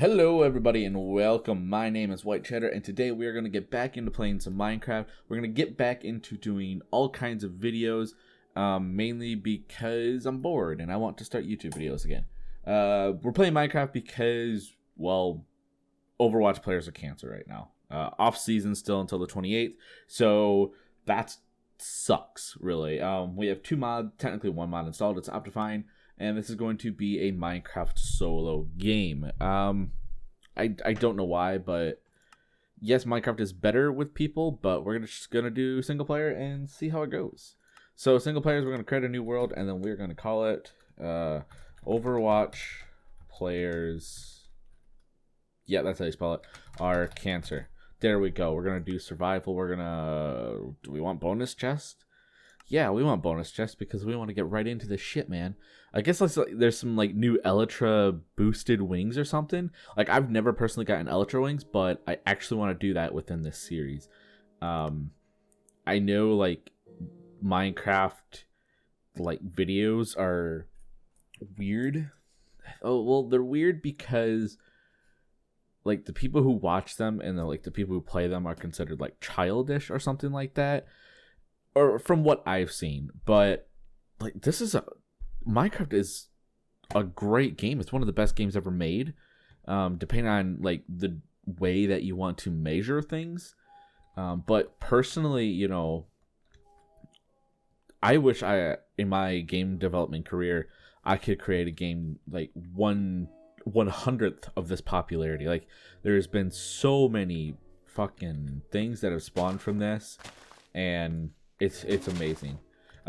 Hello everybody and welcome. My name is White Cheddar and today we are going to get back into playing some Minecraft. We're going to get back into doing all kinds of videos, mainly because I'm bored and I want to start YouTube videos again. We're playing Minecraft because, well, Overwatch players are cancer right now. Off season still until the 28th, so that sucks, really. We have technically one mod installed. It's Optifine. And this is going to be a Minecraft solo game. I don't know why, but yes, Minecraft is better with people, but we're just going to do single player and see how it goes. So single players, we're going to create a new world, and then we're going to call it Overwatch players. Yeah, that's how you spell it. Are cancer. There we go. We're going to do survival. Do we want bonus chest? Yeah, we want bonus chests because we want to get right into this shit, man. I guess there's some like new Elytra boosted wings or something. Like I've never personally gotten Elytra wings, but I actually want to do that within this series. I know like Minecraft like videos are weird. Oh well, they're weird because like the people who watch them and the people who play them are considered like childish or something like that. Or from what I've seen, but like Minecraft is a great game. It's one of the best games ever made. Depending on like the way that you want to measure things. But personally, you know, I wish in my game development career I could create a game like 1/100th of this popularity. Like there's been so many fucking things that have spawned from this, and it's amazing.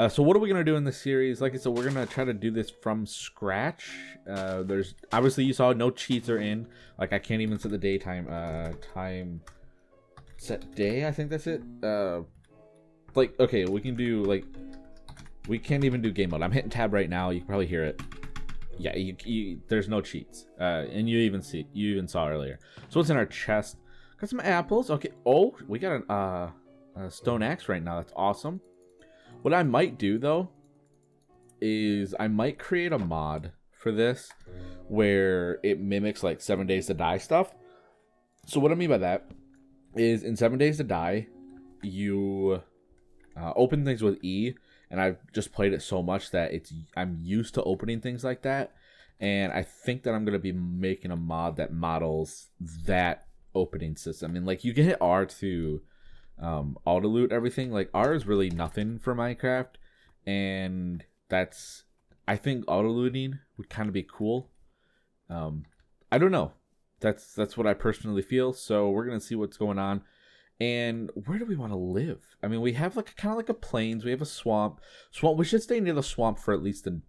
So what are we going to do in this series? Like I said, we're going to try to do this from scratch. There's obviously, you saw no cheats are in. Like I can't even set the daytime. Time set day, I think that's it. Like, okay, we can do like, we can't even do game mode. I'm hitting tab right now. You can probably hear it. Yeah, there's no cheats. And you even saw earlier. So what's in our chest? Got some apples. Okay. Oh, we got a stone axe right now. That's awesome. What I might do though is I might create a mod for this where it mimics like 7 Days to Die stuff. So what I mean by that is in 7 Days to Die you open things with E, and I've just played it so much that I'm used to opening things like that, and I think that I'm going to be making a mod that models that opening system. And like you can hit R to auto loot everything. Like R is really nothing for Minecraft, and I think auto looting would kind of be cool. I don't know, that's what I personally feel. So we're gonna see what's going on. And where do we want to live? I mean, we have like kind of like a plains, we have a swamp. We should stay near the swamp for at least the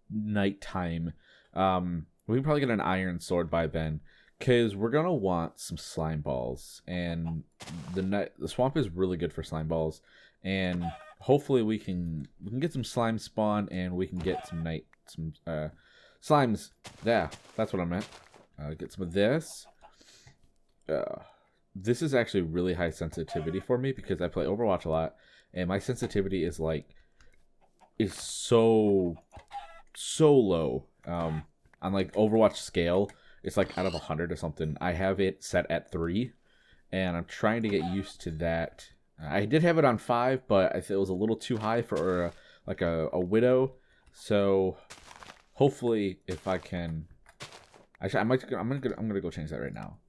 nighttime. We can probably get an iron sword by then, because we're going to want some slime balls. And the swamp is really good for slime balls. And hopefully we can get some slime spawn, and we can get some slimes. Yeah, that's what I meant. Get some of this. This is actually really high sensitivity for me because I play Overwatch a lot. And my sensitivity is so low. On like Overwatch scale, it's like out of 100 or something. I have it set at 3, and I'm trying to get used to that. I did have it on 5, but I thought it was a little too high for a widow. So hopefully, if I can, actually, I'm gonna go change that right now.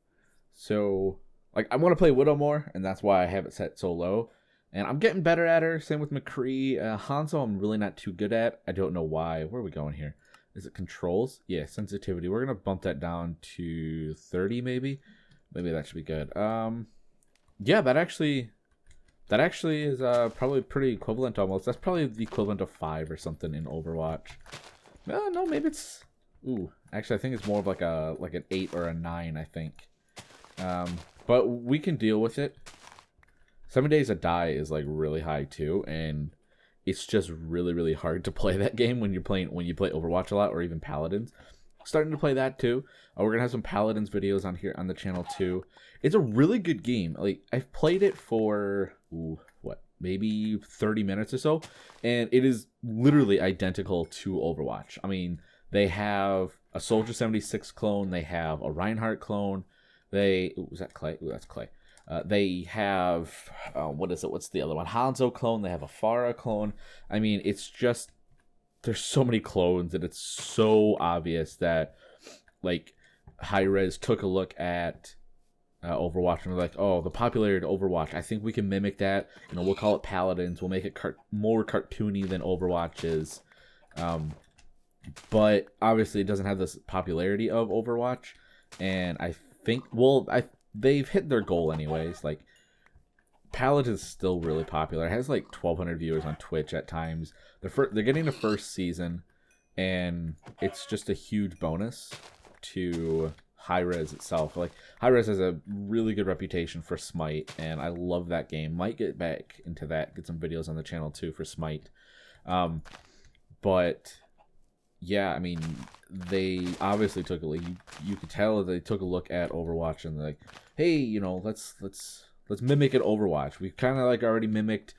So like I want to play widow more, and that's why I have it set so low. And I'm getting better at her. Same with McCree. Hanzo, I'm really not too good at. I don't know why. Where are we going here? Is it controls? Yeah, sensitivity. We're gonna bump that down to 30, maybe. Maybe that should be good. Yeah, that actually is probably pretty equivalent almost. That's probably the equivalent of 5 or something in Overwatch. No, maybe it's. Ooh, actually, I think it's more of like an 8 or a 9. I think. But we can deal with it. 7 Days to Die is like really high too, and it's just really, really hard to play that game when you play Overwatch a lot, or even Paladins. Starting to play that too. We're gonna have some Paladins videos on here on the channel too. It's a really good game. Like I've played it for maybe 30 minutes or so, and it is literally identical to Overwatch. I mean, They have a Soldier 76 clone. They have a Reinhardt clone. Was that Clay? Ooh, that's Clay. They have what is it? What's the other one? Hanzo clone. They have a Pharah clone. I mean, it's just there's so many clones, and it's so obvious that like hi-rez took a look at Overwatch and they're like, oh, the popularity of Overwatch, I think we can mimic that. We'll call it Paladins. We'll make it more cartoony than Overwatch is. But obviously, it doesn't have this popularity of Overwatch, and I think they've hit their goal anyways. Like Paladins is still really popular. It has like 1,200 viewers on Twitch at times. They're getting the first season, and it's just a huge bonus to hi-rez itself. Like hi-rez has a really good reputation for Smite, and I love that game. Might get back into that, get some videos on the channel too for Smite. But yeah, I mean, they obviously took a look. You could tell they took a look at Overwatch and they're like, hey, let's mimic it Overwatch. We've kind of like already mimicked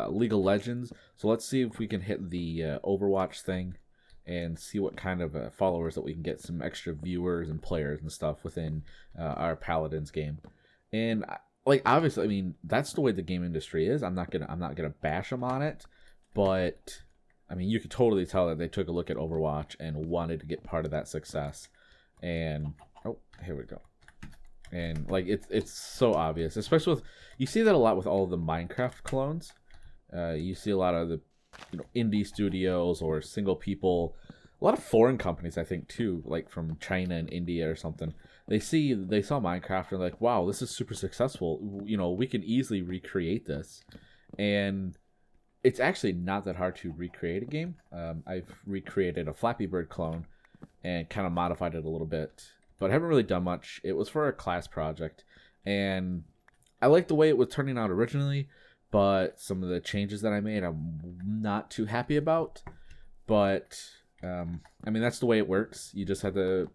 League of Legends, so let's see if we can hit the Overwatch thing and see what kind of followers that we can get, some extra viewers and players and stuff within our Paladins game. And like obviously, I mean, that's the way the game industry is. I'm not gonna bash them on it, but I mean, you could totally tell that they took a look at Overwatch and wanted to get part of that success. And oh, here we go. And like it's so obvious, especially with you see that a lot with all of the Minecraft clones. You see a lot of the indie studios or single people, a lot of foreign companies, I think too, like from China and India or something. They saw Minecraft and like, wow, this is super successful. We can easily recreate this, and it's actually not that hard to recreate a game. I've recreated a Flappy Bird clone and kind of modified it a little bit, but I haven't really done much. It was for a class project, and I liked the way it was turning out originally, but some of the changes that I made, I'm not too happy about. But, I mean, that's the way it works. You just have to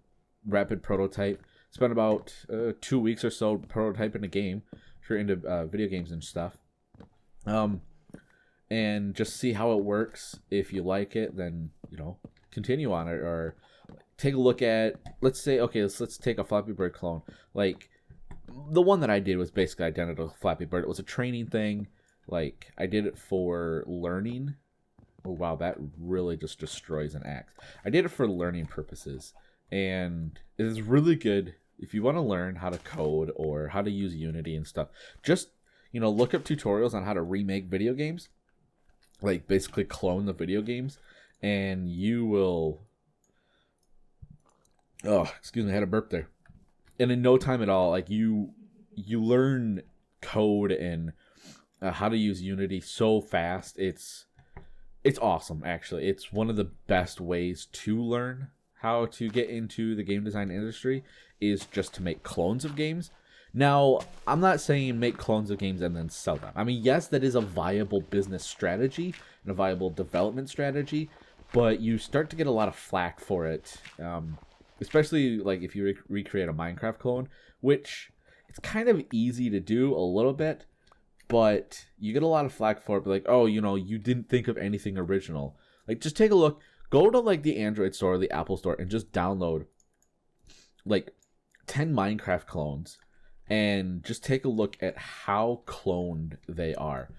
rapid prototype. Spend about 2 weeks or so prototyping a game if you're into video games and stuff. And just see how it works. If you like it, then, continue on it. Or take a look at, let's say, okay, let's take a Flappy Bird clone. Like, the one that I did was basically identical to Flappy Bird. It was a training thing. Like, I did it for learning. Oh, wow, that really just destroys an axe. I did it for learning purposes. And it is really good if you want to learn how to code or how to use Unity and stuff. Just, look up tutorials on how to remake video games. Like, basically clone the video games. And you will... Oh, excuse me, I had a burp there. And in no time at all, like, you learn code and... how to use Unity so fast. It's awesome, actually. It's one of the best ways to learn how to get into the game design industry is just to make clones of games. Now, I'm not saying make clones of games and then sell them. I mean, yes, that is a viable business strategy and a viable development strategy, but you start to get a lot of flack for it, especially like if you recreate a Minecraft clone, which it's kind of easy to do a little bit, but you get a lot of flack for it. Like, oh, you didn't think of anything original. Like, just take a look. Go to, like, the Android store or the Apple store and just download, like, 10 Minecraft clones. And just take a look at how cloned they are.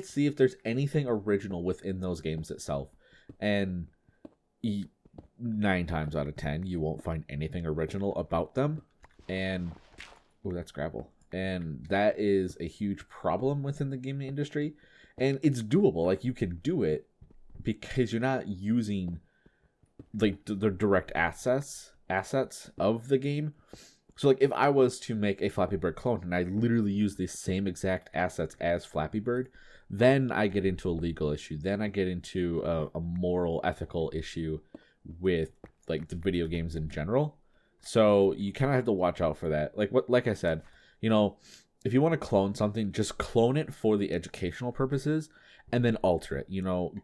See if there's anything original within those games itself. And 9 times out of 10, you won't find anything original about them. And, oh, that's gravel. And that is a huge problem within the gaming industry. And it's doable. Like, you can do it because you're not using like the direct assets of the game. So like if I was to make a Flappy Bird clone and I literally use the same exact assets as Flappy Bird, then I get into a legal issue. Then I get into a moral, ethical issue with like the video games in general. So you kind of have to watch out for that. Like I said, if you want to clone something, just clone it for the educational purposes and then alter it.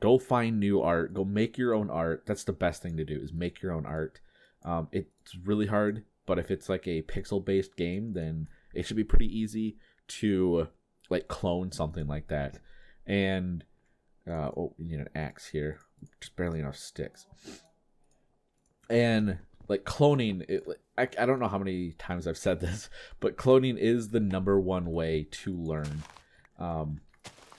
Go find new art, go make your own art. That's the best thing to do, is make your own art. It's really hard, but if it's like a pixel-based game, then it should be pretty easy to like clone something like that. And we need an axe here. just barely enough sticks. And like cloning, I don't know how many times I've said this, but cloning is the number one way to learn. And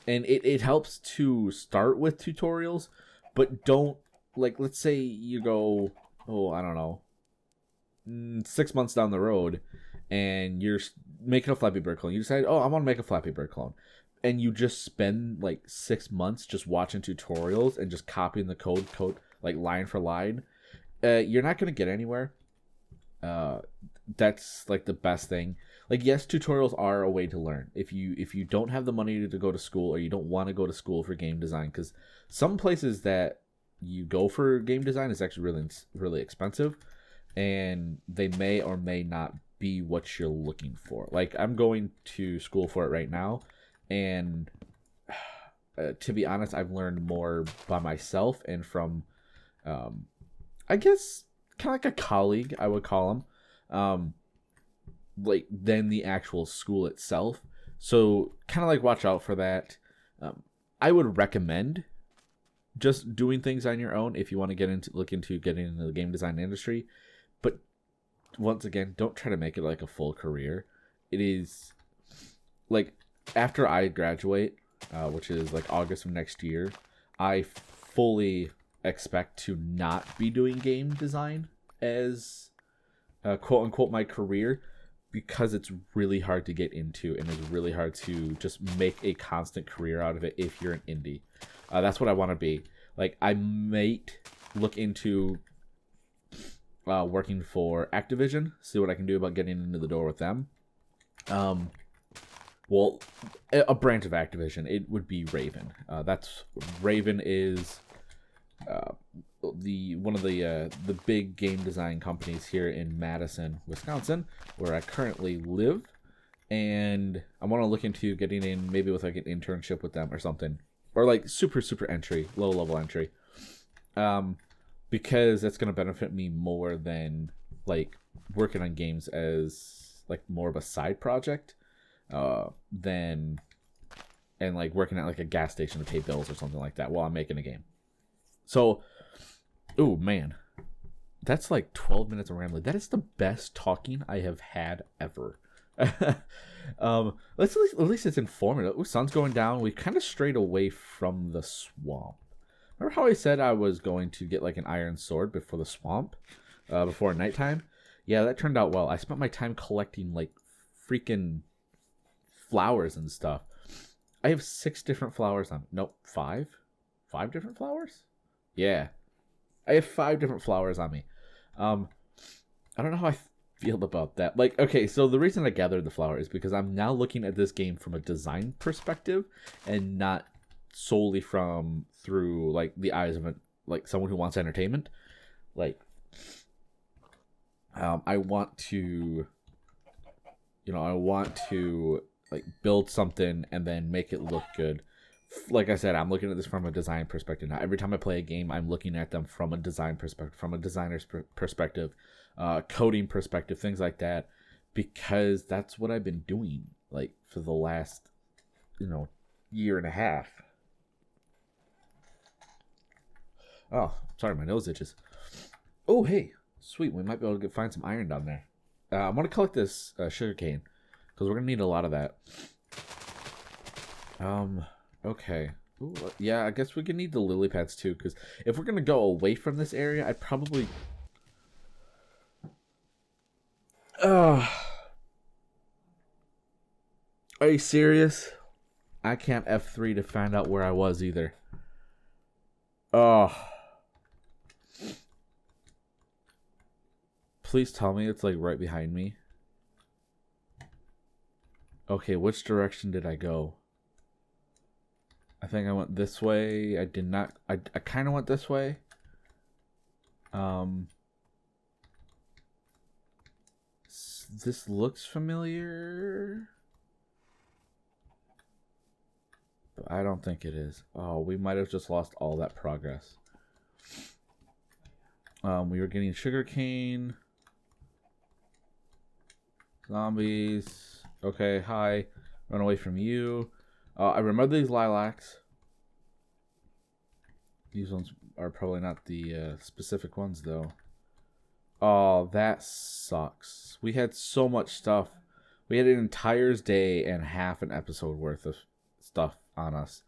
it helps to start with tutorials, but don't, like, let's say you go, I don't know, 6 months down the road, and you're making a Flappy Bird clone. You decide, I want to make a Flappy Bird clone. And you just spend like 6 months just watching tutorials and just copying the code like line for line. You're not going to get anywhere. That's like the best thing. Like, yes, tutorials are a way to learn. If you don't have the money to go to school, or you don't want to go to school for game design, because some places that you go for game design is actually really, really expensive, and they may or may not be what you're looking for. Like, I'm going to school for it right now, and to be honest, I've learned more by myself and from, I guess, kind of like a colleague, I would call him, like, than the actual school itself. So kind of like watch out for that. I would recommend just doing things on your own if you want to look into getting into the game design industry. But once again, don't try to make it like a full career. It is like, after I graduate, which is like August of next year, I fully expect to not be doing game design as quote unquote my career, because it's really hard to get into, and it's really hard to just make a constant career out of it if you're an indie. That's what I want to be. Like, I might look into working for Activision, see what I can do about getting into the door with them. Well, a branch of Activision, it would be Raven. Raven is one of the big game design companies here in Madison, Wisconsin, where I currently live, and I want to look into getting in maybe with like an internship with them or something, or like super entry, low level entry, because that's going to benefit me more than like working on games as like more of a side project, than and like working at like a gas station to pay bills or something like that while I'm making a game. So, oh man, that's like 12 minutes of rambling. That is the best talking I have had ever. Let's at least it's informative. Ooh, sun's going down. We kind of strayed away from the swamp. Remember how I said I was going to get like an iron sword before the swamp, before nighttime? Yeah, that turned out well. I spent my time collecting like freaking flowers and stuff. I have 6 different flowers on. Nope, 5 different flowers. Yeah, I have 5 different flowers on me. I don't know how I feel about that. Like, okay, so the reason I gathered the flower is because I'm now looking at this game from a design perspective, and not solely through like the eyes of like someone who wants entertainment. Like, I want to like build something and then make it look good. Like I said, I'm looking at this from a design perspective now. Every time I play a game, I'm looking at them from a design perspective, from a designer's perspective, coding perspective, things like that, because that's what I've been doing like for the last, year and a half. Oh, sorry, my nose itches. Oh, hey, sweet, we might be able to find some iron down there. I'm gonna collect this sugar cane, because we're gonna need a lot of that. Okay. Ooh, yeah, I guess we can need the lily pads too, because if we're gonna go away from this area, I'd probably... Are you serious? I can't F3 to find out where I was either. Please tell me it's like right behind me. Okay, which direction did I go? I think I went this way. I did not. I kind of went this way. This looks familiar, but I don't think it is. Oh, we might have just lost all that progress. We were getting sugarcane. Zombies. Okay, hi. Run away from you. I remember these lilacs. These ones are probably not the specific ones, though. Oh, that sucks. We had so much stuff. We had an entire day and half an episode worth of stuff on us.